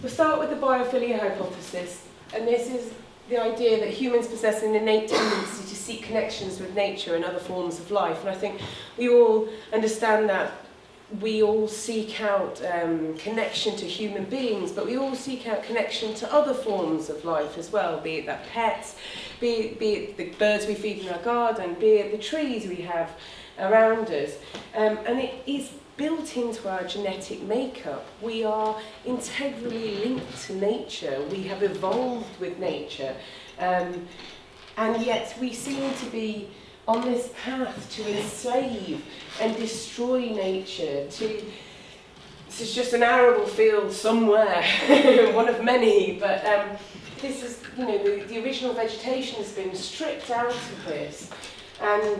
We'll start with the biophilia hypothesis, and this is the idea that humans possess an innate tendency to seek connections with nature and other forms of life. And I think we all understand that. We all seek out connection to human beings, but we all seek out connection to other forms of life as well, be it that pets, be it the birds we feed in our garden, be it the trees we have around us. And it is built into our genetic makeup. We are integrally linked to nature. We have evolved with nature. And yet we seem to be on this path to enslave and destroy nature. This is just an arable field somewhere, one of many, but this is, the original vegetation has been stripped out of this, and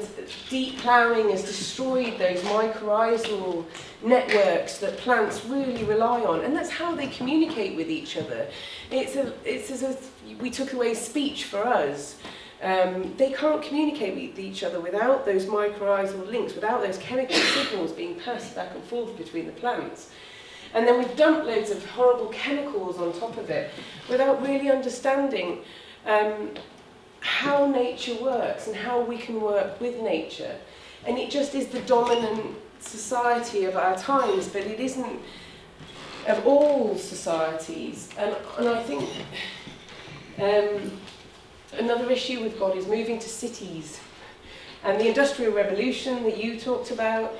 deep ploughing has destroyed those mycorrhizal networks that plants really rely on, and that's how they communicate with each other. It's as if we took away speech for us. They can't communicate with each other without those mycorrhizal links, without those chemical signals being passed back and forth between the plants. And then we've dumped loads of horrible chemicals on top of it without really understanding how nature works and how we can work with nature. And it just is the dominant society of our times, but it isn't of all societies. And I think another issue we've got is moving to cities. And the Industrial Revolution that you talked about,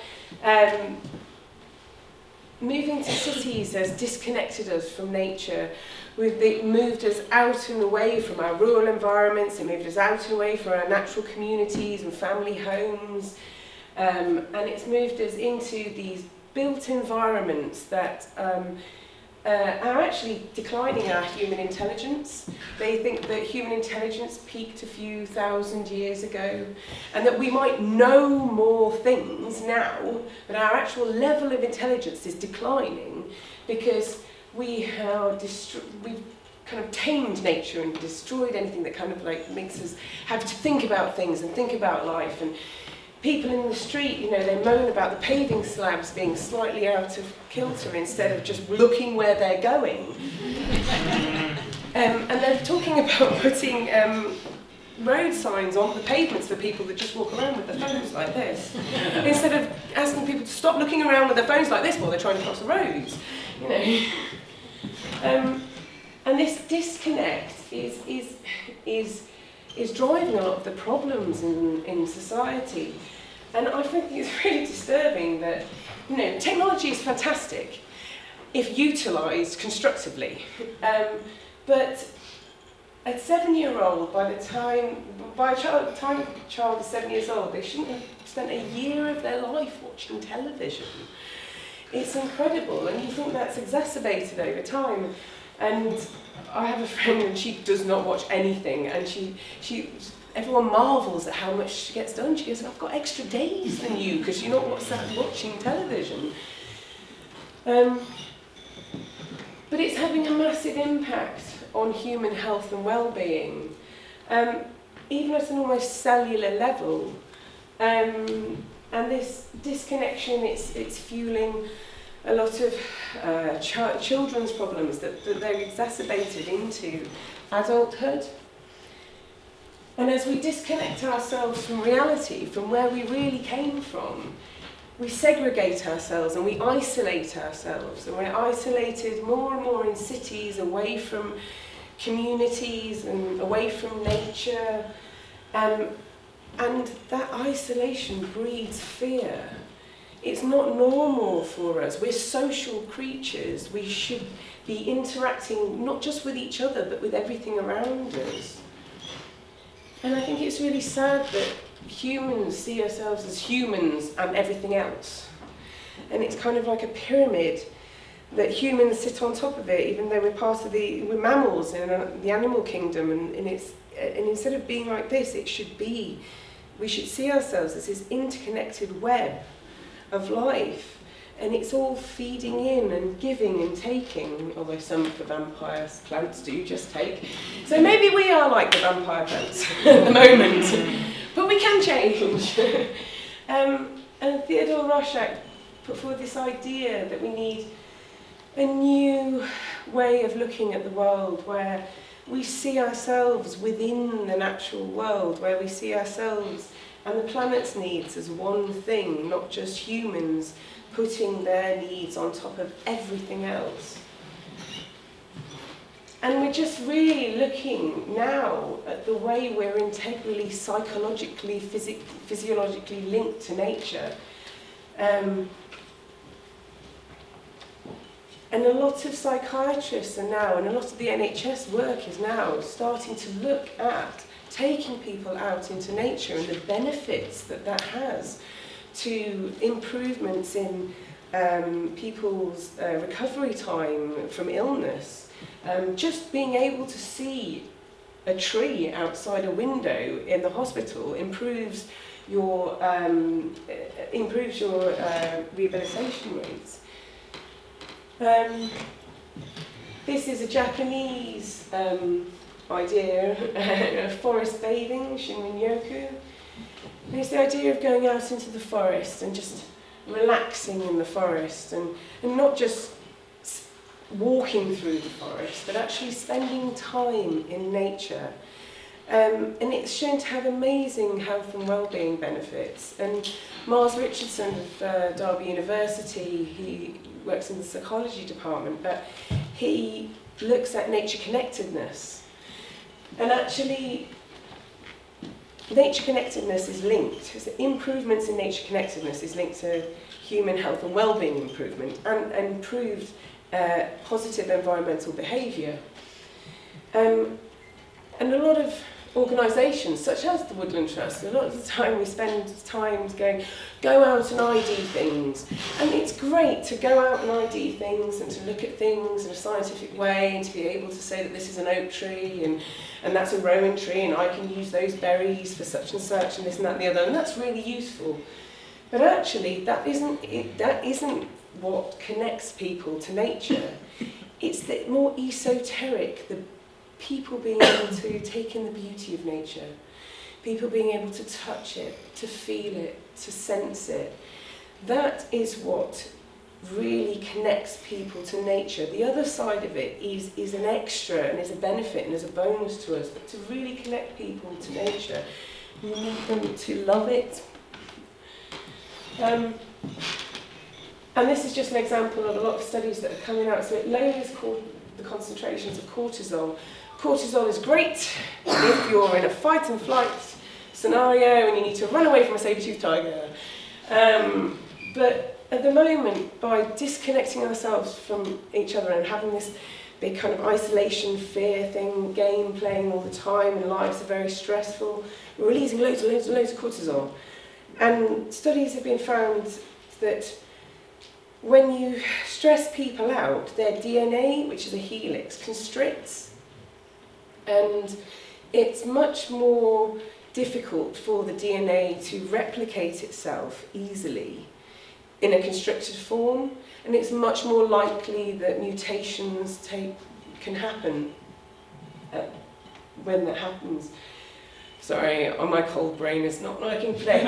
moving to cities has disconnected us from nature. It moved us out and away from our rural environments, it moved us out and away from our natural communities and family homes, and it's moved us into these built environments that are actually declining our human intelligence. They think that human intelligence peaked a few thousand years ago, and that we might know more things now, but our actual level of intelligence is declining because we've kind of tamed nature and destroyed anything that kind of like makes us have to think about things and think about life. And people in the street, they moan about the paving slabs being slightly out of kilter instead of just looking where they're going. And they're talking about putting road signs on the pavements for people that just walk around with their phones like this, instead of asking people to stop looking around with their phones like this while they're trying to cross the roads. And this disconnect is driving a lot of the problems in society. And I think it's really disturbing that, technology is fantastic if utilised constructively. But a 7-year-old, by the time a child is 7 years old, they shouldn't have spent a year of their life watching television. It's incredible, and you think that's exacerbated over time. And I have a friend, and she does not watch anything, and everyone marvels at how much she gets done. She goes, I've got extra days than you because you're not watching television. But it's having a massive impact on human health and well-being, even at an almost cellular level. And this disconnection, it's fueling a lot of children's problems that they're exacerbated into adulthood. And as we disconnect ourselves from reality, from where we really came from, we segregate ourselves and we isolate ourselves. And we're isolated more and more in cities, away from communities and away from nature. And that isolation breeds fear. It's not normal for us. We're social creatures. We should be interacting not just with each other, but with everything around us. And I think it's really sad that humans see ourselves as humans and everything else. And it's kind of like a pyramid that humans sit on top of it, even though we're mammals in the animal kingdom. And instead of being like this, we should see ourselves as this interconnected web of life. And it's all feeding in and giving and taking, although some of the vampire plants do just take. So maybe we are like the vampire plants at the moment, but we can change. And Theodore Rorschach put forward this idea that we need a new way of looking at the world where we see ourselves within the natural world, where we see ourselves and the planet's needs as one thing, not just humans putting their needs on top of everything else. And we're just really looking now at the way we're integrally, psychologically, physiologically linked to nature. And a lot of psychiatrists are now, and a lot of the NHS work is now starting to look at taking people out into nature and the benefits that that has to improvements in people's recovery time from illness. Just being able to see a tree outside a window in the hospital improves your rehabilitation rates. This is a Japanese idea of forest bathing, Shinrin-yoku. And it's the idea of going out into the forest and just relaxing in the forest and not just walking through the forest, but actually spending time in nature. And it's shown to have amazing health and well-being benefits. And Miles Richardson of Derby University, he works in the psychology department, but he looks at nature connectedness. And actually, nature connectedness is linked, so improvements in nature connectedness is linked to human health and well-being improvement and improved positive environmental behaviour. And a lot of organisations, such as the Woodland Trust, a lot of the time we spend time going, go out and ID things. And it's great to go out and ID things and to look at things in a scientific way and to be able to say that this is an oak tree and that's a rowan tree and I can use those berries for such and such and this and that and the other. And that's really useful. But actually, that isn't what connects people to nature. It's the more esoteric, the people being able to take in the beauty of nature, people being able to touch it, to feel it, to sense it. That is what really connects people to nature. The other side of it is an extra and is a benefit and is a bonus to us. But to really connect people to nature, you need them to love it. And this is just an example of a lot of studies that are coming out. So it lowers the concentrations of cortisol. Cortisol is great if you're in a fight and flight scenario and you need to run away from a saber-toothed tiger. But at the moment, by disconnecting ourselves from each other and having this big kind of isolation, fear thing, game playing all the time, and lives are very stressful, we're releasing loads and loads and loads of cortisol. And studies have been found that when you stress people out, their DNA, which is a helix, constricts. And it's much more difficult for the DNA to replicate itself easily in a constricted form. And it's much more likely that mutations can happen when that happens. Sorry, my cold brain is not working today.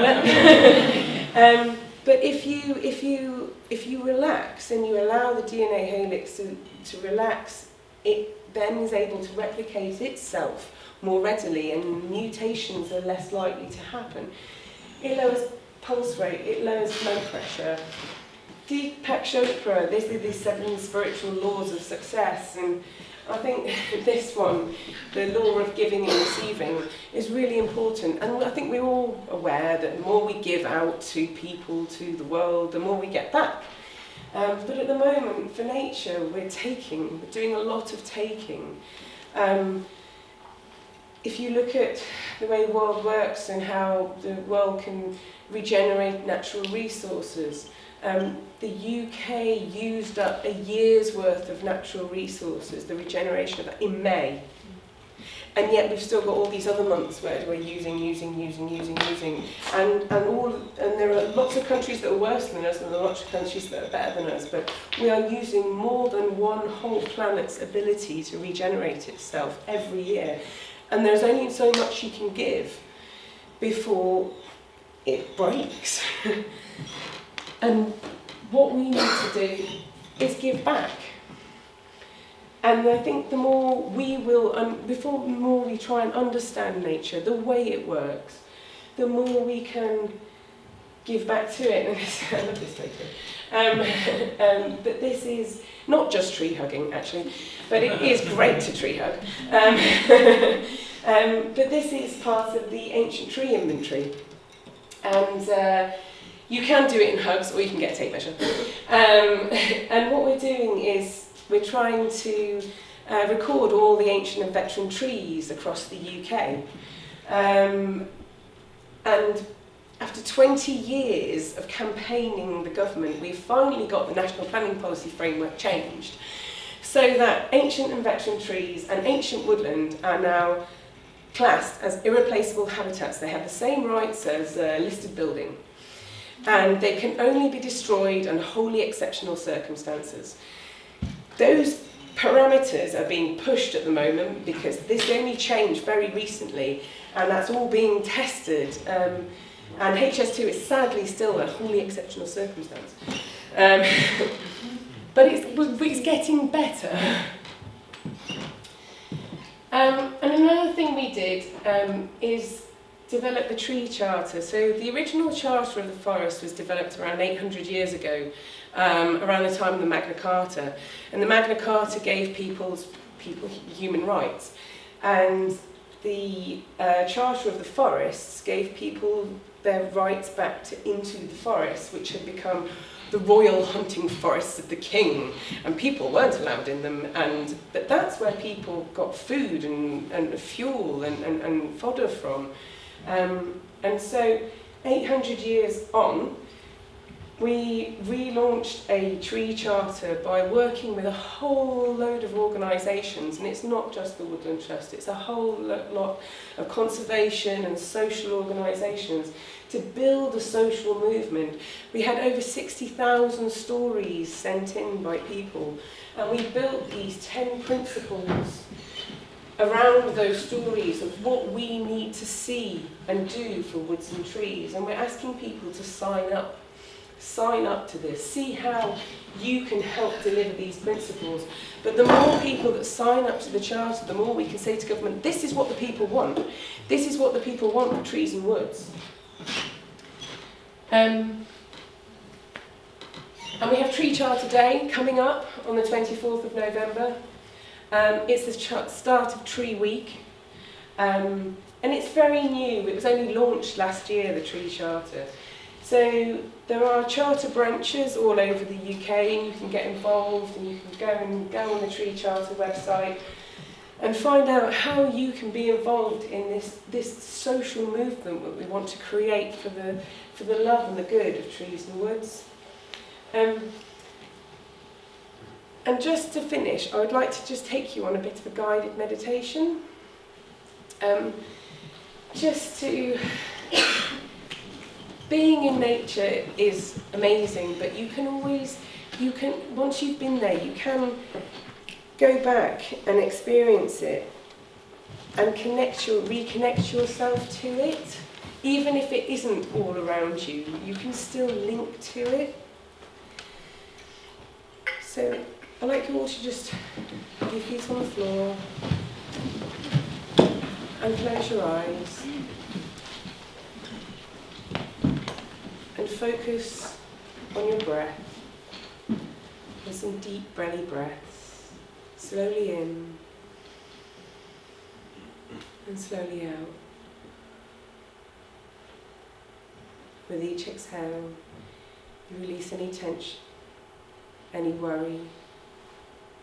But if you relax and you allow the DNA helix to relax, it then is able to replicate itself more readily and mutations are less likely to happen. It lowers pulse rate, it lowers blood pressure. Deepak Chopra, this is the 7 spiritual laws of success, and I think this one, the law of giving and receiving, is really important. And I think we're all aware that the more we give out to people, to the world, the more we get back. But at the moment, for nature, we're doing a lot of taking. If you look at the way the world works and how the world can regenerate natural resources, the UK used up a year's worth of natural resources, the regeneration of that, in May. And yet we've still got all these other months where we're using. And there are lots of countries that are worse than us, and there are lots of countries that are better than us, but we are using more than one whole planet's ability to regenerate itself every year. And there's only so much you can give before it breaks. And what we need to do is give back. And I think the more we will, the more we try and understand nature, the way it works, the more we can give back to it. I love this photo. But this is not just tree hugging, actually, but it is great to tree hug. But this is part of the ancient tree inventory. And you can do it in hugs, or you can get a tape measure. And what we're doing is we're trying to record all the ancient and veteran trees across the UK. And after 20 years of campaigning the government, we've finally got the National Planning Policy Framework changed, so that ancient and veteran trees and ancient woodland are now classed as irreplaceable habitats. They have the same rights as a listed building, and they can only be destroyed under wholly exceptional circumstances. Those parameters are being pushed at the moment because this only changed very recently, and that's all being tested. And HS2 is sadly still a wholly exceptional circumstance. But it's getting better. And another thing we did is develop the tree charter. So the original charter of the forest was developed around 800 years ago, around the time of the Magna Carta. And the Magna Carta gave people human rights. And the Charter of the Forests gave people their rights back into the forest, which had become the royal hunting forests of the king, and people weren't allowed in them. But that's where people got food and fuel and fodder from. And so 800 years on, we relaunched a tree charter by working with a whole load of organisations, and it's not just the Woodland Trust, it's a whole lot of conservation and social organisations to build a social movement. We had over 60,000 stories sent in by people, and we built these 10 principles around those stories of what we need to see and do for woods and trees, and we're asking people to sign up to this, see how you can help deliver these principles. But the more people that sign up to the charter, the more we can say to government, this is what the people want. This is what the people want for trees and woods. And we have Tree Charter Day coming up on the 24th of November. It's the start of Tree Week. And it's very new. It was only launched last year, the Tree Charter. So there are charter branches all over the UK, and you can get involved, and you can go on the Tree Charter website and find out how you can be involved in this social movement that we want to create for the love and the good of trees and woods. And just to finish, I would like to just take you on a bit of a guided meditation. Just to... Being in nature is amazing, but once you've been there, you can go back and experience it and reconnect yourself to it. Even if it isn't all around you, you can still link to it. So I'd like you all to just put your feet on the floor and close your eyes. And focus on your breath. With some deep belly breaths. Slowly in and slowly out. With each exhale, you release any tension, any worry,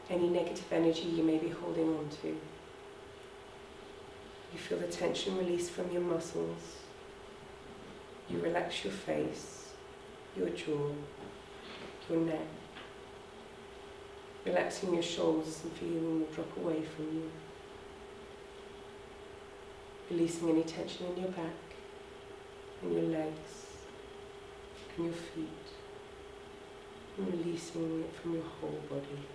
any negative energy you may be holding on to. You feel the tension release from your muscles. You relax your face, your jaw, your neck, relaxing your shoulders and feeling them drop away from you. Releasing any tension in your back, and your legs, and your feet, and releasing it from your whole body.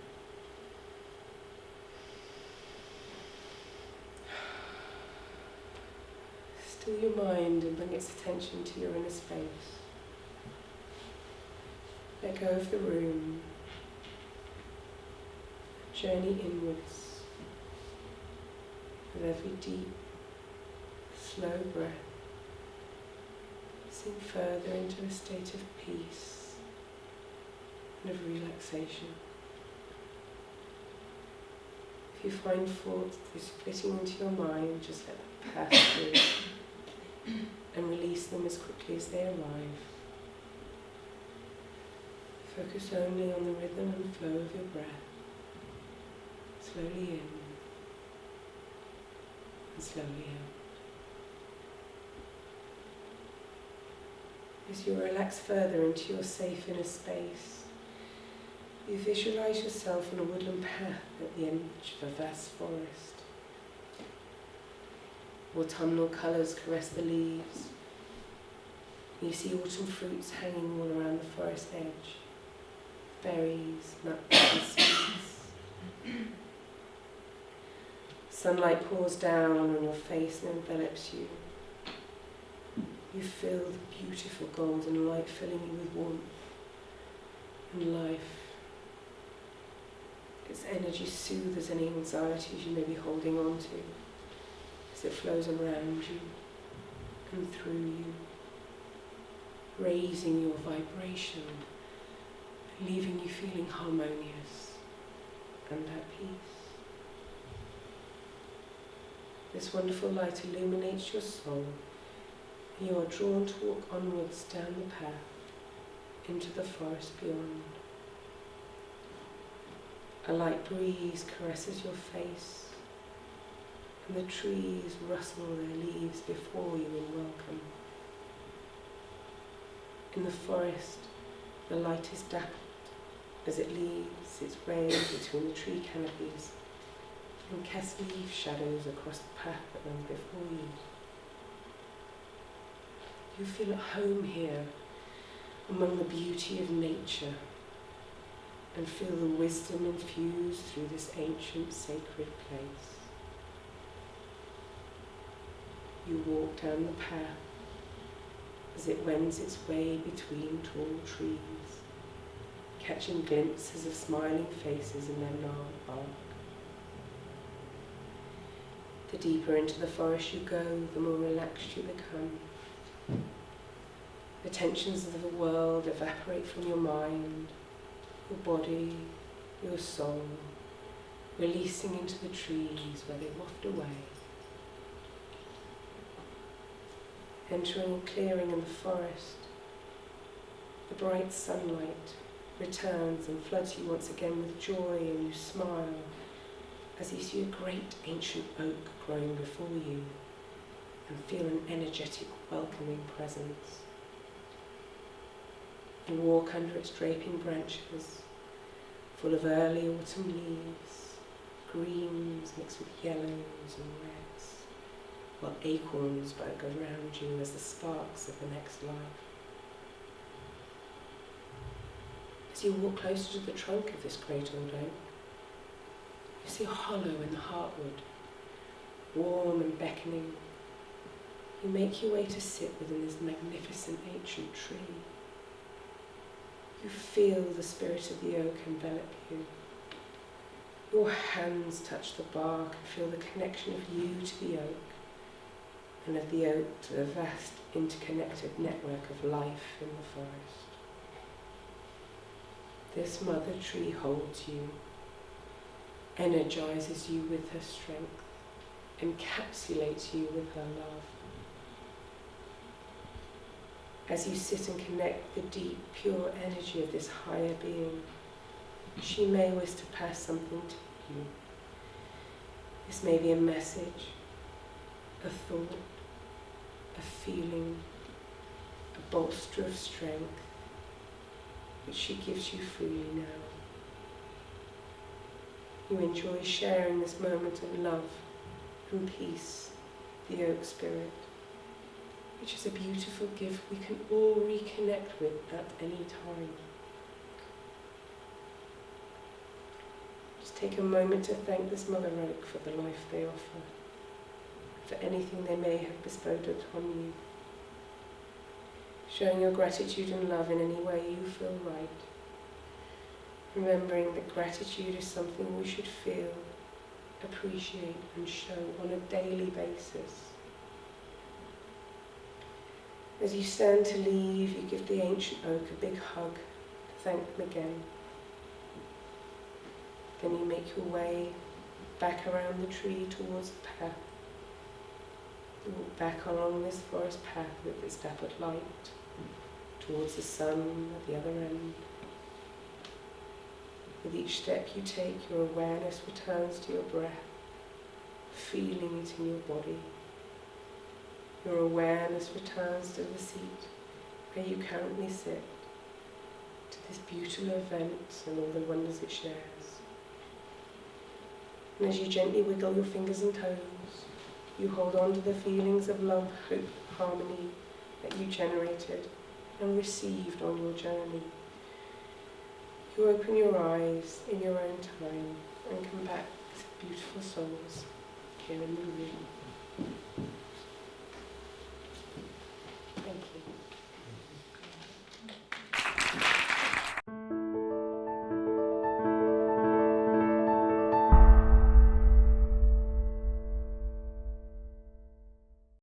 Still your mind and bring its attention to your inner space. Let go of the room. journey inwards with every deep, slow breath. Sink further into a state of peace and of relaxation. If you find thoughts fitting into your mind, just let them pass through and release them as quickly as they arrive. Focus only on the rhythm and flow of your breath. Slowly in and slowly out. As you relax further into your safe inner space, you visualize yourself on a woodland path at the edge of a vast forest. Autumnal colours caress the leaves. You see autumn fruits hanging all around the forest edge. Berries, nuts and seeds. Sunlight pours down on your face and envelops you. You feel the beautiful golden light filling you with warmth and life. Its energy soothes any anxieties you may be holding on to as it flows around you and through you, raising your vibration, leaving you feeling harmonious and at peace. This wonderful light illuminates your soul. You are drawn to walk onwards down the path into the forest beyond. A light breeze caresses your face, and the trees rustle their leaves before you in welcome. In the forest, the light is dappled as it leads its way between the tree canopies and casts leaf shadows across the path that runs before you. You feel at home here among the beauty of nature and feel the wisdom infused through this ancient sacred place. You walk down the path as it wends its way between tall trees, catching glimpses of smiling faces in their gnarled bark. The deeper into the forest you go, the more relaxed you become. The tensions of the world evaporate from your mind, your body, your soul, releasing into the trees where they waft away. Entering a clearing in the forest, the bright sunlight returns and floods you once again with joy, and you smile as you see a great ancient oak growing before you and feel an energetic, welcoming presence. You walk under its draping branches, full of early autumn leaves, greens mixed with yellows and reds, while acorns bug around you as the sparks of the next life. As you walk closer to the trunk of this great old oak, you see a hollow in the heartwood, warm and beckoning. You make your way to sit within this magnificent ancient tree. You feel the spirit of the oak envelop you. Your hands touch the bark and feel the connection of you to the oak, and of the oak to the vast interconnected network of life in the forest. This mother tree holds you, energizes you with her strength, encapsulates you with her love. As you sit and connect the deep, pure energy of this higher being, she may wish to pass something to you. This may be a message, a thought, a feeling, a bolster of strength, which she gives you freely now. You enjoy sharing this moment of love and peace, the oak spirit, which is a beautiful gift we can all reconnect with at any time. Just take a moment to thank this mother oak for the life they offer, for anything they may have bestowed upon you. Showing your gratitude and love in any way you feel right. remembering that gratitude is something we should feel, appreciate and show on a daily basis. As you stand to leave, you give the ancient oak a big hug to thank them again. Then you make your way back around the tree towards the path. You walk back along this forest path with its dappled light towards the sun at the other end. With each step you take, your awareness returns to your breath, feeling it in your body. Your awareness returns to the seat where you currently sit, to this beautiful event and all the wonders it shares. And as you gently wiggle your fingers and toes, you hold on to the feelings of love, hope, harmony that you generated and received on your journey. You open your eyes in your own time and come back to beautiful souls here in the room.